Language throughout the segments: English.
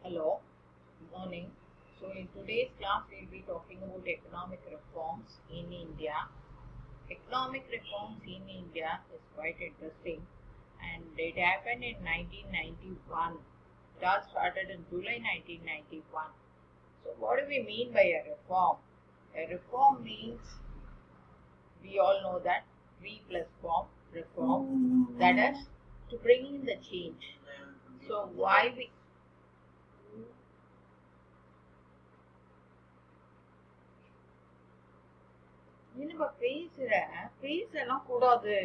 Hello, good morning. So, in today's class, we'll be talking about economic reforms in India. Economic reforms in India is quite interesting, and it happened in 1991. It all started in July 1991. So, what do we mean by a reform? A reform means we all know that re plus form, reform, that is to bring in the change. So, why we நீ நம்ம பேசலாம் கூடாது.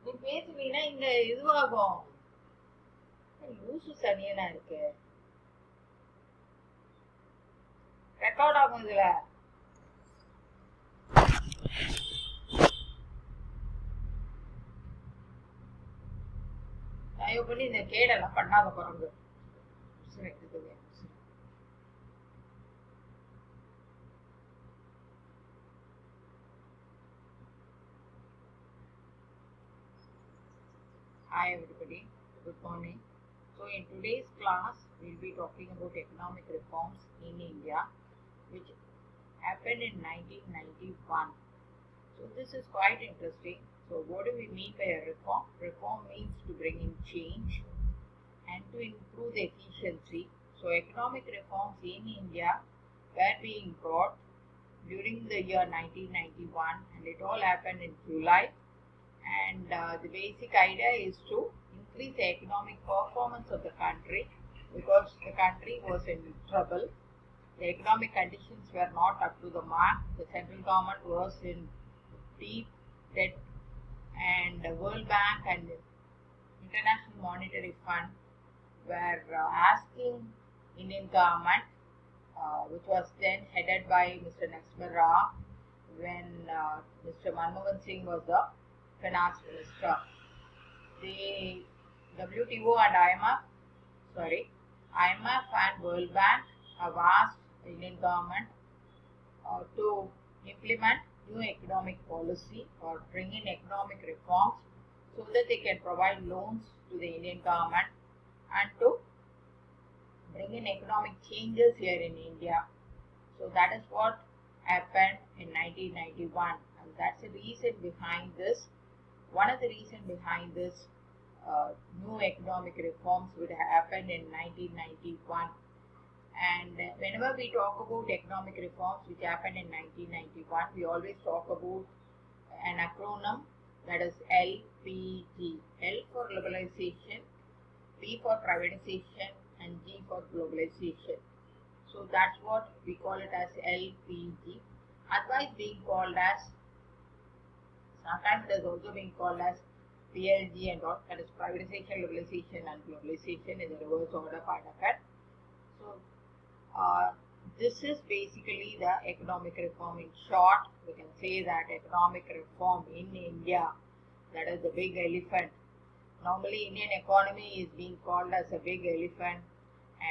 நீ பேசுனீன்னா இங்க இதுவாகும். லூசு சனியனா இருக்கு. Record ஆகும் இதுல. தயவு பண்ணி இந்த கேடெல்லாம் பண்ணாத குரங்கு. Hi everybody, good morning. So in today's class, we'll be talking about economic reforms in India, which happened in 1991. So this is quite interesting. So what do we mean by a reform? Reform means to bring in change and to improve the efficiency. So economic reforms in India were being brought during the year 1991, and it all happened in July. And the basic idea is to increase the economic performance of the country because the country was in trouble. The economic conditions were not up to the mark. The central government was in deep debt, and the World Bank and the International Monetary Fund were asking Indian government, which was then headed by Mr. Narsima Rao, when Mr. Manmohan Singh was the finance minister. The WTO and IMF and World Bank have asked the Indian government to implement new economic policy or bring in economic reforms so that they can provide loans to the Indian government and to bring in economic changes here in India. So that is what happened in 1991, and that's the reason behind this. One of the reasons behind this new economic reforms would happen in 1991. And whenever we talk about economic reforms which happened in 1991, we always talk about an acronym, that is LPG. L for liberalization, P for privatization, and G for globalization. So that's what we call it as LPG. Otherwise being called as, sometimes it is also being called as PLG and all, that is privatization, liberalization and globalization in the reverse order part of it. So this is basically the economic reform. In short, we can say that economic reform in India, that is the big elephant. Normally Indian economy is being called as a big elephant,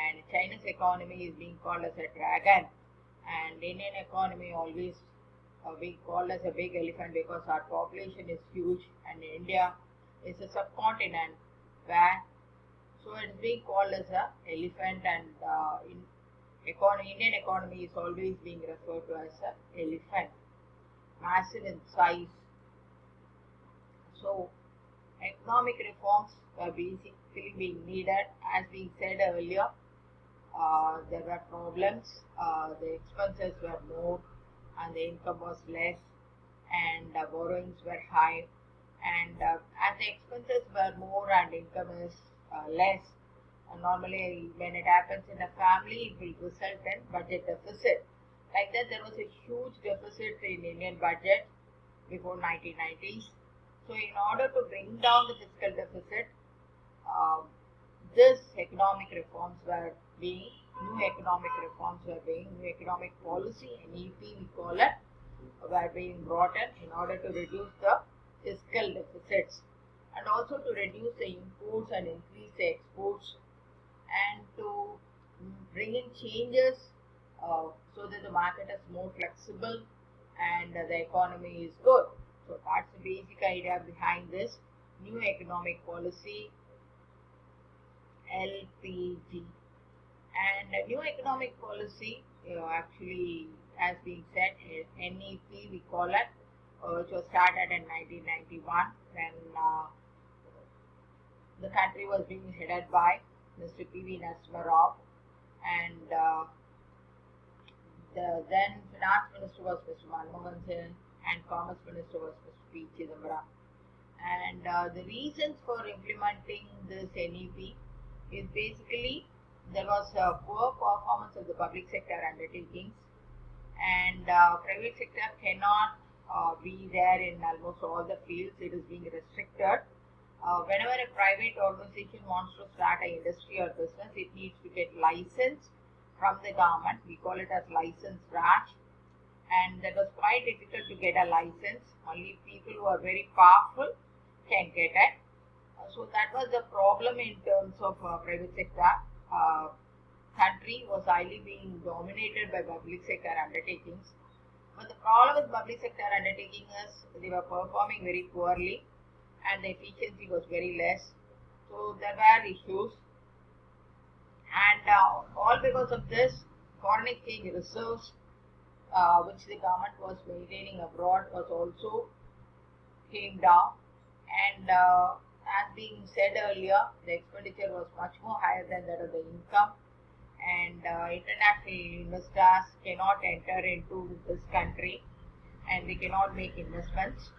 and China's economy is being called as a dragon, and Indian economy always being called as a big elephant because our population is huge, and India is a subcontinent where, so it is being called as a elephant, and Indian economy is always being referred to as an elephant, massive in size. So economic reforms were basically being needed. As we said earlier, there were problems, the expenses were more and the income was less, and borrowings were high, and as the expenses were more and income is less, normally when it happens in a family, it will result in budget deficit. Like that, there was a huge deficit in Indian budget before 1990s. So in order to bring down the fiscal deficit, this economic reforms were being, new economic policy, NEP we call it, were being brought in order to reduce the fiscal deficits and also to reduce the imports and increase the exports, and to bring in changes so that the market is more flexible and the economy is good. So that's the basic idea behind this new economic policy LPG. And a new economic policy, actually, as being said, NEP we call it, which was started in 1991 when the country was being headed by Mr. P.V. Narasimha Rao, and the then finance minister was Mr. Manmohan Singh, and commerce minister was Mr. P. Chidambaram. And the reasons for implementing this NEP is basically there was a poor performance of the public sector undertakings, and private sector cannot be there in almost all the fields. It is being restricted. Whenever a private organization wants to start an industry or business, it needs to get license from the government. We call it as license Raj, and that was quite difficult to get a license. Only people who are very powerful can get it. So that was the problem in terms of private sector. Country was highly being dominated by public sector undertakings. But the problem with public sector undertaking is they were performing very poorly and the efficiency was very less. So there were issues. And all because of this, foreign exchange reserves, which the government was maintaining abroad, was also came down. And as being said earlier, the expenditure was much more higher than that of the income, and international investors cannot enter into this country and they cannot make investments,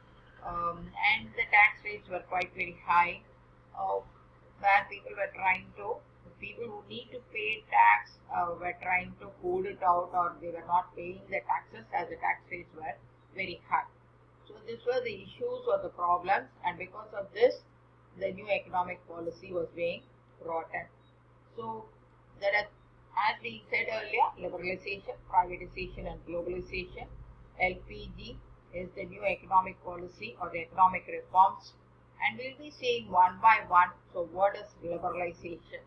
and the tax rates were quite very high, where people who need to pay tax were trying to hold it out, or they were not paying the taxes as the tax rates were very high. So these were the issues or the problems, and because of this, the new economic policy was being brought in. So there are, as we said earlier, liberalization, privatization and globalization. LPG is the new economic policy or the economic reforms, and we'll be seeing one by one. So what is liberalization?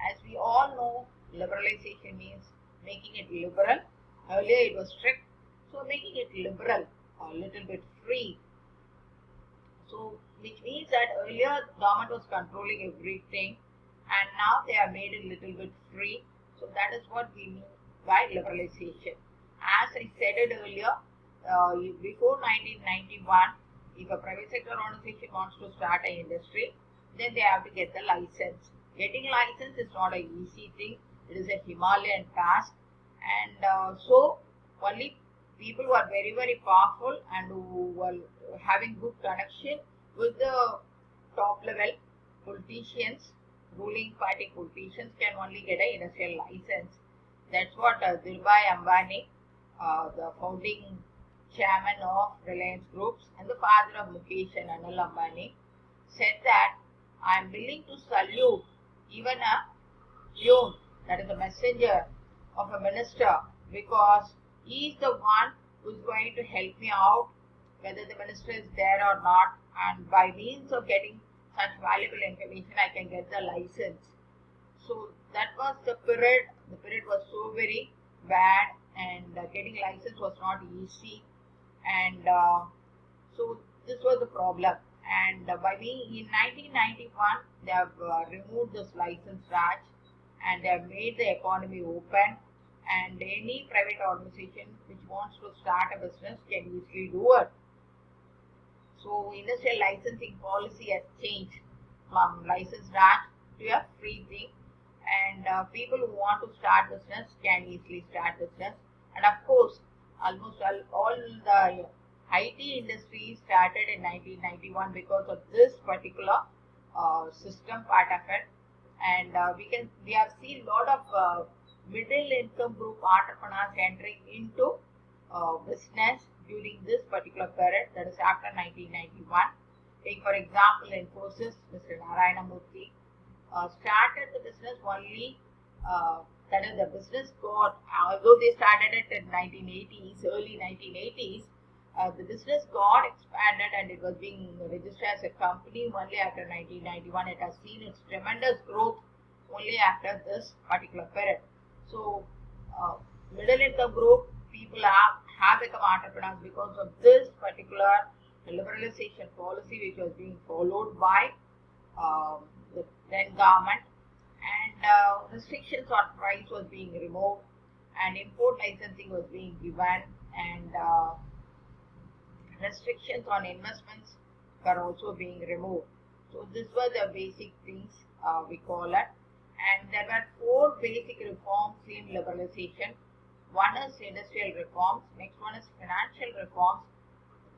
As we all know, liberalization means making it liberal. Earlier it was strict, so making it liberal, a little bit free. So which means that earlier government was controlling everything, and now they are made a little bit free. So that is what we mean by liberalization. As I said it earlier, before 1991, if a private sector organization wants to start an industry, then they have to get the license. Getting license is not an easy thing. It is a Himalayan task, and so only people who are very, very powerful and who were having good connection with the top level politicians, ruling party politicians, can only get an industrial license. That's what Dhirubhai Ambani, the founding chairman of Reliance Groups and the father of Mukesh and Anil Ambani, said that I am willing to salute even a peon, that is the messenger of a minister, because he is the one who is going to help me out whether the minister is there or not, and by means of getting such valuable information I can get the license. So that was the period. The period was so very bad, and getting license was not easy, and so this was the problem. And by being in 1991, they have removed this license Raj, and they have made the economy open, and any private organization which wants to start a business can easily do it. So industrial licensing policy has changed from license Raj to a free thing, and people who want to start business can easily start business. And of course, almost all the IT industry started in 1991 because of this particular system part of it, and we have seen a lot of middle income group entrepreneurs entering into business during this particular period, that is after 1991. Take for example Infosys, Mr. Narayana Murthy started the business only. That is, the business got, although they started it in 1980s, early 1980s, the business got expanded and it was being registered as a company only after 1991. It has seen its tremendous growth only after this particular period. So, middle income group people have become entrepreneurs because of this particular liberalization policy which was being followed by the then government. restrictions on price was being removed, and import licensing was being given, and restrictions on investments were also being removed. So these were the basic things we call it. And there were four basic reforms in liberalization. One is industrial reforms, next one is financial reforms,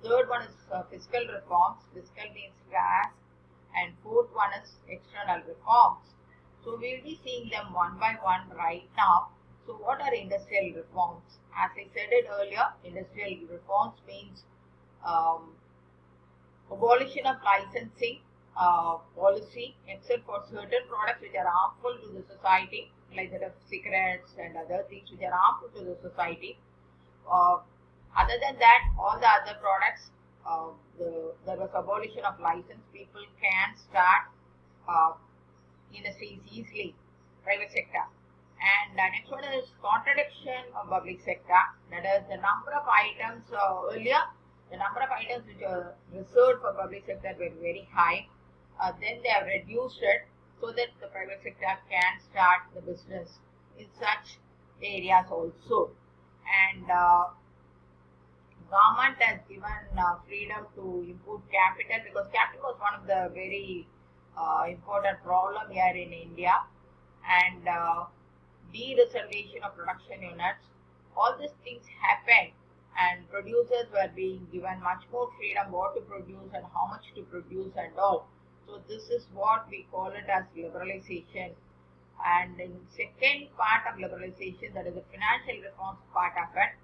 third one is fiscal reforms, fiscal means tax, and fourth one is external reforms. So we will be seeing them one by one right now. So what are industrial reforms? As I said it earlier, industrial reforms means abolition of licensing policy except for certain products which are harmful to the society, like that of cigarettes and other things which are harmful to the society. Other than that, all the other products, there was abolition of license. People can start industries easily, private sector. And next one is contradiction of public sector. That is the number of items earlier. The number of items which are reserved for public sector were very high. Then they have reduced it so that the private sector can start the business in such areas also. And government has given freedom to import capital, because capital was one of the very important problem here in India. And de-reservation of production units, all these things happened, and producers were being given much more freedom what to produce and how much to produce and all. So this is what we call it as liberalization. And in second part of liberalization, that is the financial reforms part of it,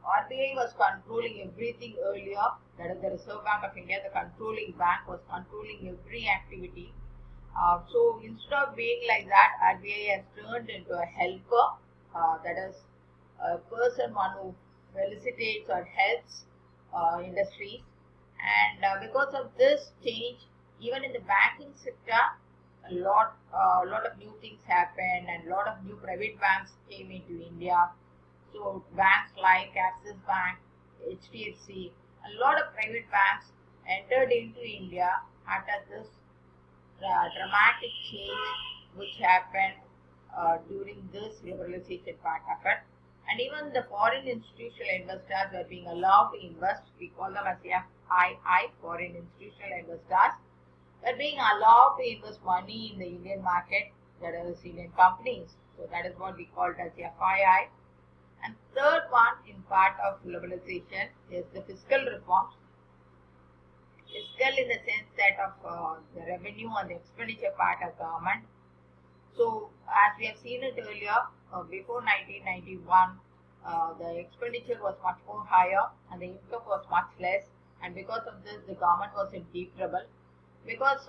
RBI was controlling everything earlier. That is the Reserve Bank of India, the controlling bank, was controlling every activity. So instead of being like that, RBI has turned into a helper, that is a person, one who felicitates or helps industries. And because of this change, even in the banking sector, a lot of new things happened, and a lot of new private banks came into India. So banks like Axis Bank, HDFC, a lot of private banks entered into India after this dramatic change which happened during this liberalization part of it. And even the foreign institutional investors were being allowed to invest. We call them as FII, foreign institutional investors, were being allowed to invest money in the Indian market, that is Indian companies. So that is what we call it as FII. And third one in part of liberalization is the fiscal reforms. Fiscal in the sense that of the revenue and the expenditure part of government. So as we have seen it earlier, before 1991, the expenditure was much more higher and the income was much less, and because of this the government was in deep trouble, because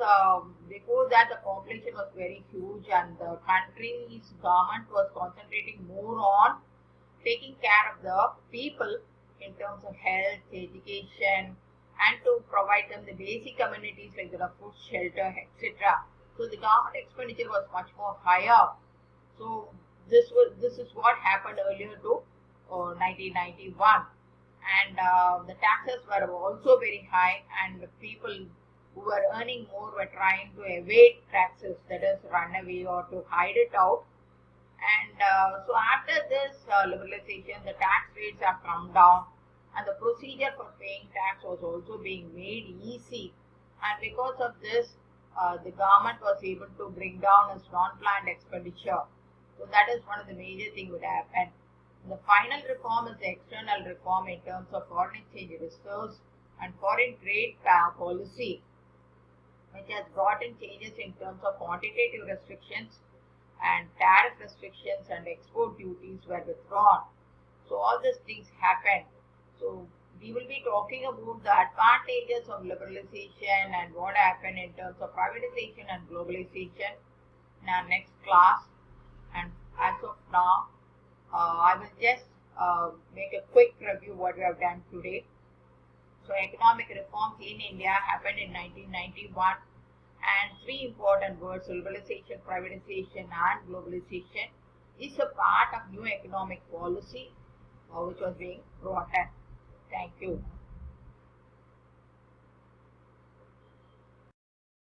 before that the population was very huge and the country's government was concentrating more on taking care of the people in terms of health, education, and to provide them the basic amenities like the food, shelter, etc. So the government expenditure was much more higher. So this is what happened earlier to 1991, and the taxes were also very high, and the people who were earning more were trying to evade taxes, that is run away or to hide it out. And so after this liberalization, the tax rates have come down, and the procedure for paying tax was also being made easy. And because of this, the government was able to bring down its non-planned expenditure. So that is one of the major things that happened. The final reform is the external reform in terms of foreign exchange reserves and foreign trade policy, which has brought in changes in terms of quantitative restrictions, and tariff restrictions and export duties were withdrawn. So all these things happened. So we will be talking about the advantages of liberalization and what happened in terms of privatization and globalization in our next class. And as of now, I will just make a quick review what we have done today. So economic reforms in India happened in 1991, and three important words, liberalization, privatization, and globalization, is a part of new economic policy which was being brought in. Thank you.